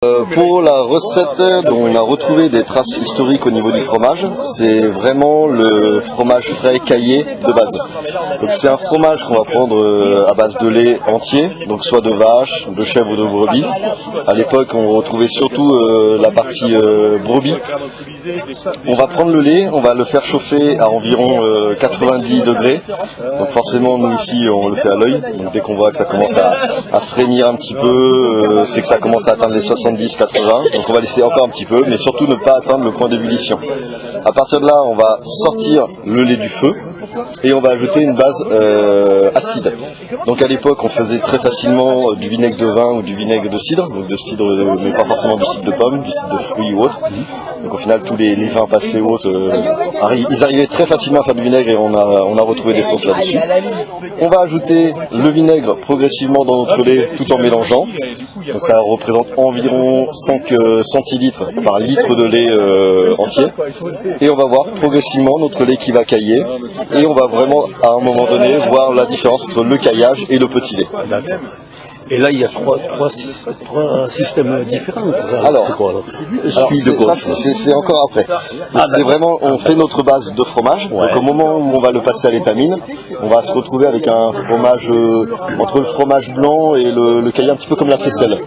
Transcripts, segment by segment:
Pour la recette, on a retrouvé des traces historiques au niveau du fromage. C'est vraiment le fromage frais caillé de base. Donc c'est un fromage qu'on va prendre à base de lait entier, donc soit de vache, de chèvre ou de brebis. À l'époque, on retrouvait surtout la partie brebis. On va prendre le lait, on va le faire chauffer à environ 90 degrés. Donc forcément, nous ici, on le fait à l'œil. Donc dès qu'on voit que ça commence à frémir un petit peu, c'est que ça commence à atteindre les 70-80, donc on va laisser encore un petit peu, mais surtout ne pas atteindre le point d'ébullition. À partir de là, on va sortir le lait du feu et on va ajouter une base acide. Donc à l'époque, on faisait très facilement du vinaigre de vin ou du vinaigre de cidre, donc de cidre, mais pas forcément du cidre de pomme, du cidre de fruits ou autre. Donc au final, tous les vins passés ou autres, ils arrivaient très facilement à faire du vinaigre et on a retrouvé des sources là-dessus. On va ajouter le vinaigre progressivement dans notre lait tout en mélangeant. Donc ça représente environ 5 centilitres par litre de lait entier. Et on va voir progressivement notre lait qui va cailler. Et on va vraiment, à un moment donné, voir la différence entre le caillage et le petit lait. Et là, il y a trois systèmes différents. Alors, c'est encore après. C'est vraiment, on fait notre base de fromage. Ouais. Donc au moment où on va le passer à l'étamine, on va se retrouver avec un fromage entre le fromage blanc et le caillé, un petit peu comme la faisselle.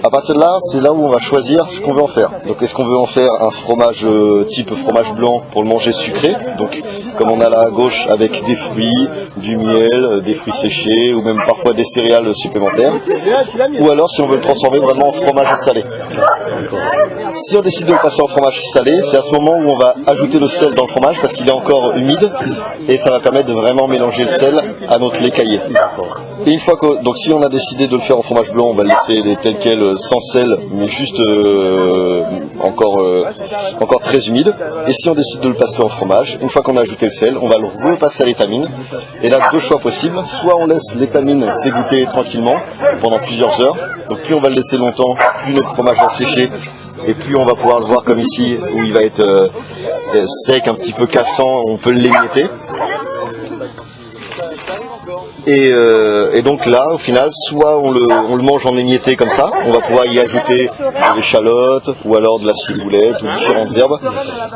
À partir de là, c'est là où on va choisir ce qu'on veut en faire. Donc est-ce qu'on veut en faire un fromage type fromage blanc pour le manger sucré, donc comme on a là à gauche avec des fruits, du miel, des fruits séchés ou même parfois des céréales supplémentaires. Ou alors si on veut le transformer vraiment en fromage salé. Si on décide de le passer en fromage salé, c'est à ce moment où on va ajouter le sel dans le fromage parce qu'il est encore humide et ça va permettre de vraiment mélanger le sel à notre lait caillé. Et une fois que, donc si on a décidé de le faire en fromage blanc, on va le laisser tel quel sans sel mais juste encore très humide. Et si on décide de le passer en fromage, une fois qu'on a ajouté le sel, on va le repasser à l'étamine. Et là, deux choix possibles. Soit on laisse l'étamine s'égoutter tranquillement pendant plusieurs heures. Donc plus on va le laisser longtemps, plus notre fromage va sécher et plus on va pouvoir le voir comme ici où il va être sec, un petit peu cassant, on peut l'émietter. Et donc là, au final, soit on le mange en émietté comme ça, on va pouvoir y ajouter des échalotes ou alors de la ciboulette ou différentes herbes.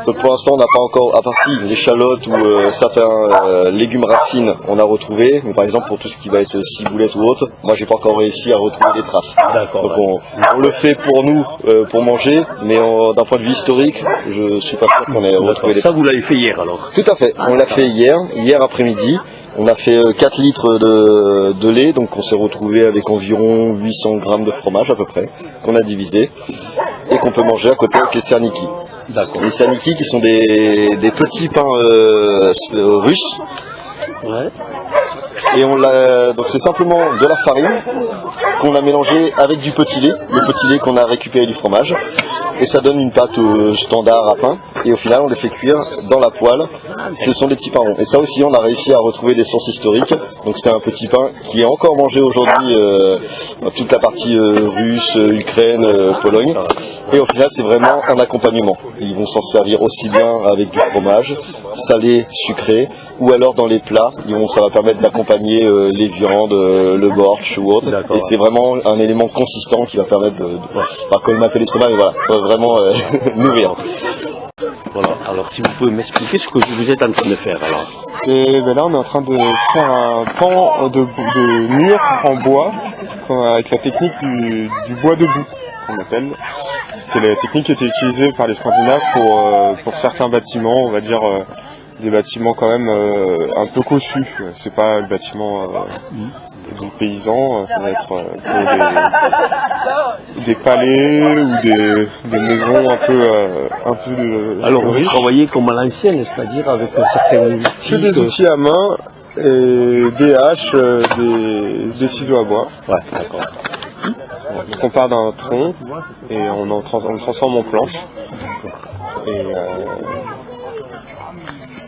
Donc pour l'instant, on n'a pas encore, à part si les échalotes ou certains légumes racines, on a retrouvé. Mais par exemple, pour tout ce qui va être ciboulette ou autre, moi, j'ai pas encore réussi à retrouver des traces. Donc on le fait pour nous, pour manger, mais d'un point de vue historique, je suis pas sûr qu'on ait retrouvé des traces. Ça, vous l'avez fait hier alors? Tout à fait. On l'a fait hier après-midi. On a fait 4 litres de lait, donc on s'est retrouvé avec environ 800 grammes de fromage à peu près, qu'on a divisé, et qu'on peut manger à côté avec les serniki. Les serniki qui sont des petits pains russes. Ouais. Et donc c'est simplement de la farine qu'on a mélangée avec du petit lait, le petit lait qu'on a récupéré du fromage. Et ça donne une pâte standard à pain. Et au final, on les fait cuire dans la poêle. Ce sont des petits pains ronds. Et ça aussi, on a réussi à retrouver des sources historiques. Donc c'est un petit pain qui est encore mangé aujourd'hui dans toute la partie russe, Ukraine, Pologne. Et au final, c'est vraiment un accompagnement. Ils vont s'en servir aussi bien avec du fromage, salé, sucré, ou alors dans les plats. Ça va permettre d'accompagner les viandes, le borsch ou autre. Et c'est vraiment un élément consistant qui va permettre de pas colmater l'estomac, mais voilà, vraiment nourrir. Voilà, alors si vous pouvez m'expliquer ce que vous êtes en train de faire alors. Et ben là on est en train de faire un pan de mur en bois avec la technique du bois debout qu'on appelle. C'était la technique qui était utilisée par les Scandinaves pour certains bâtiments, on va dire des bâtiments quand même un peu cossus. C'est pas le bâtiment du paysan, ça va être pour des palais ou des maisons un peu alors vous riches. travaillez comme à l'ancienne, c'est-à-dire avec certains outils. C'est des outils à main et des haches, des ciseaux à bois. Ouais, d'accord. Donc on part d'un tronc et on le transforme en planche.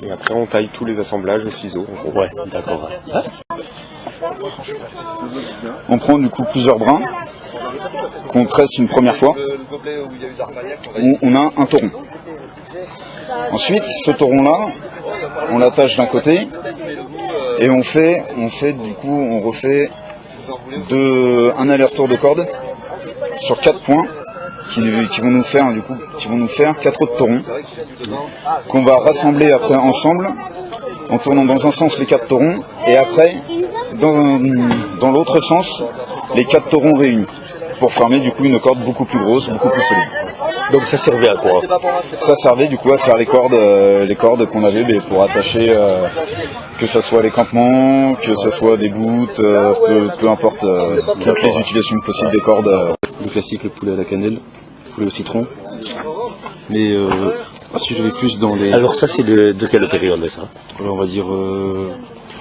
Et après on taille tous les assemblages au ciseau. Ouais, d'accord. On prend du coup plusieurs brins qu'on tresse une première fois où on a un tauron. Ensuite, ce tauron-là, on l'attache d'un côté et on refait un aller-retour de corde sur 4 points qui vont nous faire 4 autres taurons qu'on va rassembler après ensemble en tournant dans un sens les 4 taurons et après dans l'autre sens les 4 taurons réunis pour former du coup une corde beaucoup plus grosse, beaucoup plus solide. Donc ça servait à quoi? Ça servait du coup à faire les cordes qu'on avait pour attacher que ça soit les campements, que ça soit des boutes, peu importe toutes les utilisations possibles des cordes. Le classique, le poulet à la cannelle, le poulet au citron. Mais si je vais plus dans les... Alors ça c'est de quelle période ça? Alors, on va dire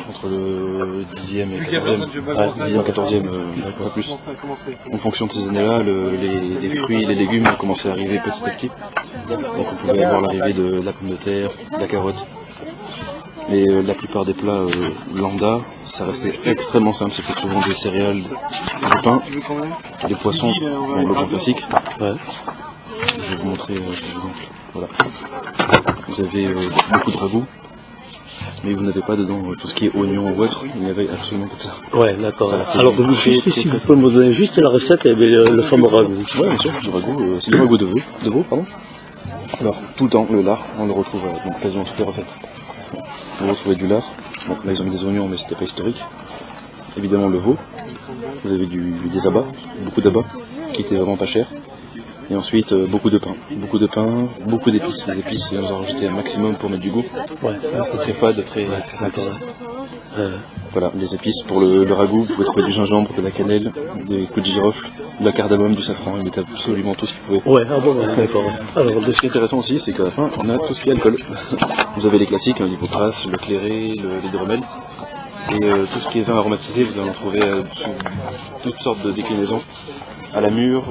entre le 10e et 14e, 10e, 14e, pas plus. En fonction de ces années-là, les fruits et les légumes ont commencé à arriver petit à petit. Donc on pouvait avoir l'arrivée de la pomme de terre, de la carotte. Mais la plupart des plats lambda, ça restait extrêmement simple. C'était souvent des céréales, du pain, des poissons, le grand classique. Ouais. Je vais vous montrer par exemple. Voilà. Vous avez beaucoup de ragoûts. Mais vous n'avez pas dedans tout ce qui est oignon ou autre, il n'y avait absolument pas de ça. Ouais, d'accord. Alors, si vous pouvez me donner juste la recette et le fameux ragoût. Ouais, bien sûr, le ragoût, c'est le ragoût de veau, pardon. Alors, tout le temps, le lard, on le retrouve dans quasiment toutes les recettes. Vous retrouvez du lard, bon, là ils ont mis des oignons, mais c'était pas historique. Évidemment, le veau, vous avez des abats, beaucoup d'abats, ce qui était vraiment pas cher. Et ensuite, beaucoup de pain, beaucoup d'épices. Les épices, on en a rajouté un maximum pour mettre du goût. Ouais. C'est très fade, très simpliste. Voilà, les épices pour le ragoût, vous pouvez trouver du gingembre, de la cannelle, des coups de girofle, de la cardamome, du safran, ils mettaient absolument tout ce qu'ils pouvaient. Ouais, ah bon, d'accord. Alors, ce qui est intéressant aussi, c'est qu'à la fin, on a tout ce qui est alcool. Vous avez les classiques, l'hypocras, le clairé, l'hydromel. Et tout ce qui est vin aromatisé, vous allez en trouver sous toutes sortes de déclinaisons. À la mûre,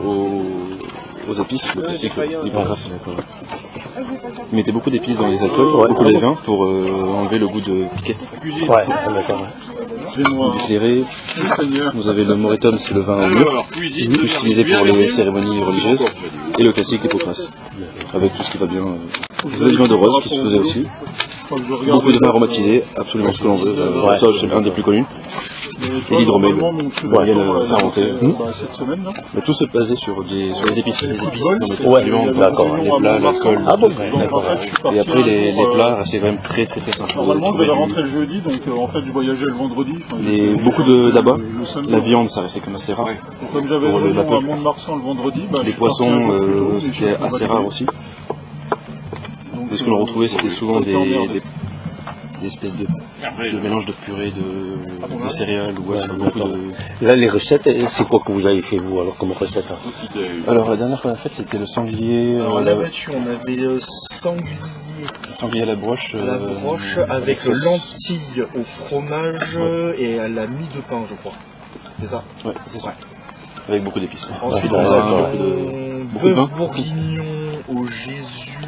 aux épices, le classique, l'hypocras. Ils mettaient beaucoup d'épices dans les alcools, beaucoup de vin pour enlever le goût de piquette. Ouais, d'accord. Du clairé, vous avez le moretum, c'est le vin mûr, utilisé pour les cérémonies religieuses, et le classique, l'hypocras, avec tout ce qui va bien. Vous avez du vin de rose qui se faisait aussi, beaucoup de vin aromatisé, absolument ce que l'on veut, ça c'est un des plus connus. Et l'hydromel, moyenne fermentée. Mais tout se basait sur les épices. Les épices, d'accord. Les plats, l'alcool. Ah bon, d'accord. Et après, les plats, c'est quand même très simples. Normalement, je devais rentrer le jeudi, donc en fait, je voyageais le vendredi. Beaucoup d'abats. La viande, ça restait comme assez rare. Comme j'avais le à Mont-de-Marsan le vendredi, les poissons, c'était assez rare aussi. Et ce que l'on retrouvait, c'était souvent des espèces de mélange de purée de céréales ou beaucoup de... Là, les recettes, c'est quoi que vous avez fait, vous, alors, comme recette? Alors, la dernière qu'on a faite, c'était le sanglier... Alors, là là-dessus, on avait sanglier à la broche... avec lentilles au fromage et à la mie de pain, je crois. C'est ça? Ouais, c'est ça. Avec beaucoup d'épices. Ensuite, on a bœuf bourguignon au Jésus,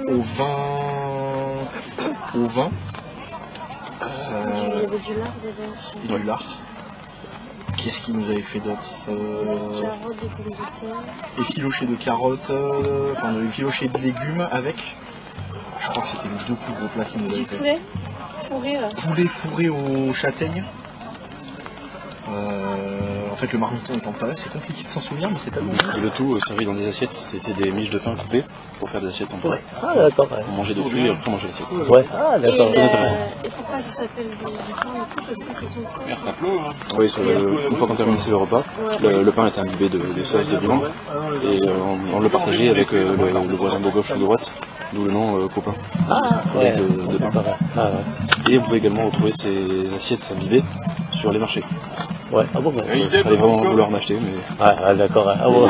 au vin. Il y avait du lard dedans. Du lard. Qu'est-ce qu'il nous avait fait d'autre? Carottes, des pommes de terre. Effiloché de carottes, effiloché de légumes avec. Je crois que c'était les deux plus gros plats qu'il nous avait fait. Poulet fourré. Poulet fourré aux châtaignes. En fait, le marmiton étant pas là, c'est compliqué de s'en souvenir, mais c'est tellement bon. Et le tout servi dans des assiettes, c'était des miches de pain coupées pour faire des assiettes en pain. Ouais. Ah, d'accord. On mangeait dessus et après on mangeait l'assiette. Ouais, ah, d'accord. Et pourquoi ça s'appelle du pain et tout? Parce que c'est son pain. Oui, une fois qu'on terminait le repas, le pain était imbibé de sauce de viande et on le partageait avec le voisin de gauche ou de droite, d'où le nom copain. Ah, ouais. De pain. Ah, ouais. Et vous pouvez également retrouver ces assiettes imbibées sur les marchés. Ouais, ah bon, il fallait vraiment vouloir en acheter, mais... Ah, d'accord. Ah, bon.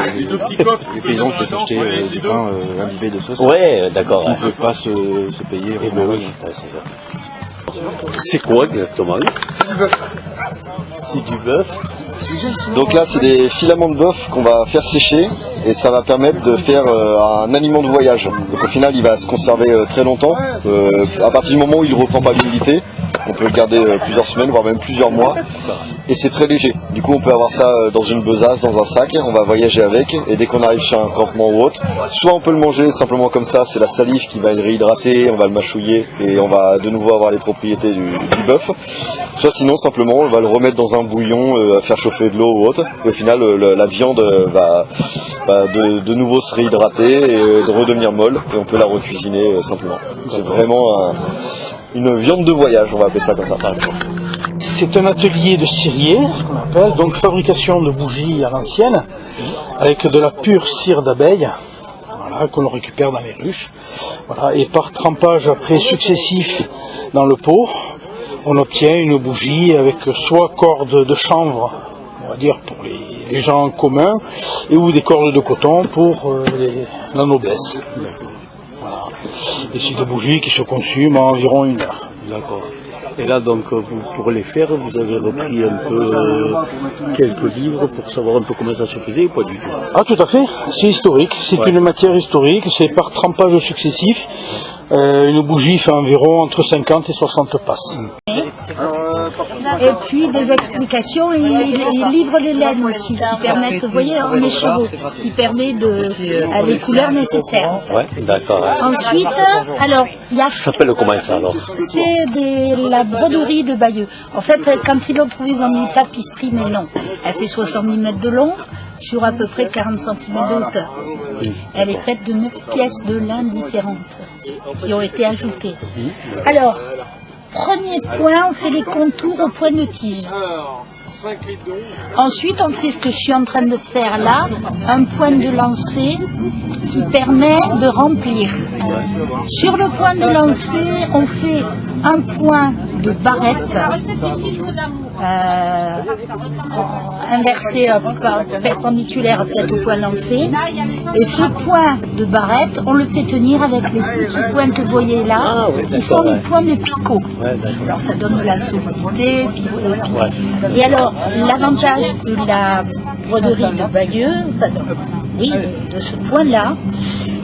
Les paysans pouvaient s'acheter du pain imbibé de sauce. Ouais, d'accord. Ils ne pouvaient pas se payer. C'est quoi exactement? C'est du bœuf. Donc là, c'est des filaments de bœuf qu'on va faire sécher et ça va permettre de faire un aliment de voyage. Donc au final, il va se conserver très longtemps. À partir du moment où il ne reprend pas l'humidité, On peut le garder plusieurs semaines, voire même plusieurs mois. Et c'est très léger. Du coup, on peut avoir ça dans une besace, dans un sac. On va voyager avec. Et dès qu'on arrive chez un campement ou autre, soit on peut le manger simplement comme ça. C'est la salive qui va le réhydrater. On va le mâchouiller et on va de nouveau avoir les propriétés du bœuf. Soit sinon, simplement, on va le remettre dans un bouillon, faire chauffer de l'eau ou autre. Et au final, la viande va de nouveau se réhydrater et de redevenir molle. Et on peut la recuisiner simplement. C'est vraiment une viande de voyage, on va appeler ça comme ça. C'est un atelier de cirier, ce qu'on appelle, donc fabrication de bougies à l'ancienne, avec de la pure cire d'abeille, voilà, qu'on récupère dans les ruches. Voilà, et par trempage après successif dans le pot, on obtient une bougie avec soit cordes de chanvre, on va dire pour les gens communs, ou des cordes de coton pour la noblesse. Voilà. Et c'est des bougies qui se consument en environ 1 heure. D'accord. Et là, donc, vous, pour les faire, vous avez repris un peu quelques livres pour savoir un peu comment ça se faisait ou pas du tout? Ah, tout à fait. C'est historique. C'est une matière historique. C'est par trempage successif. Une bougie fait environ entre 50 et 60 passes. Et puis des explications, il livre les laines aussi, qui permettent, vous voyez, mes chevaux, qui permet les couleurs nécessaires. Ouais, d'accord. Ensuite, alors, il y a... Ça s'appelle comment ça alors? C'est la broderie de Bayeux. En fait, quand ils l'ont trouvé, ils ont dit tapisserie, mais non. Elle fait 70 mètres de long, sur à peu près 40 cm de hauteur. Elle est faite de 9 pièces de lin différentes, qui ont été ajoutées. Alors, premier point, on fait les contours au point de tige. Ensuite, on fait ce que je suis en train de faire là, un point de lancer qui permet de remplir. Sur le point de lancer, on fait un point de barrette inversé, perpendiculaire au point lancé. Et ce point de barrette, on le fait tenir avec les petits points que vous voyez là, qui sont les points de picot. Alors ça donne de la solidité. Et alors, l'avantage de la broderie de Bayeux, de ce point-là,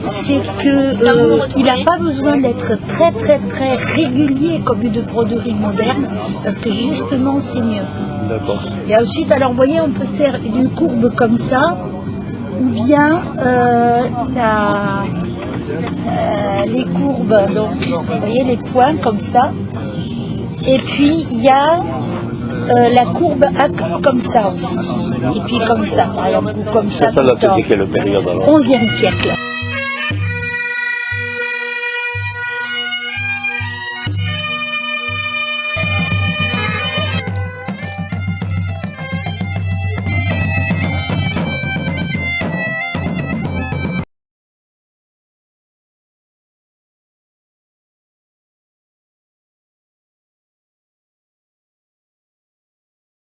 c'est qu'il n'a pas besoin d'être très très très régulier comme une broderie moderne, parce que justement c'est mieux. D'accord. Et ensuite, alors vous voyez, on peut faire une courbe comme ça, ou bien les courbes, donc vous voyez les points comme ça, et puis il y a la courbe comme ça aussi, et puis comme ça, par exemple, ou comme ça. Ça date de quelle période alors? 11e siècle.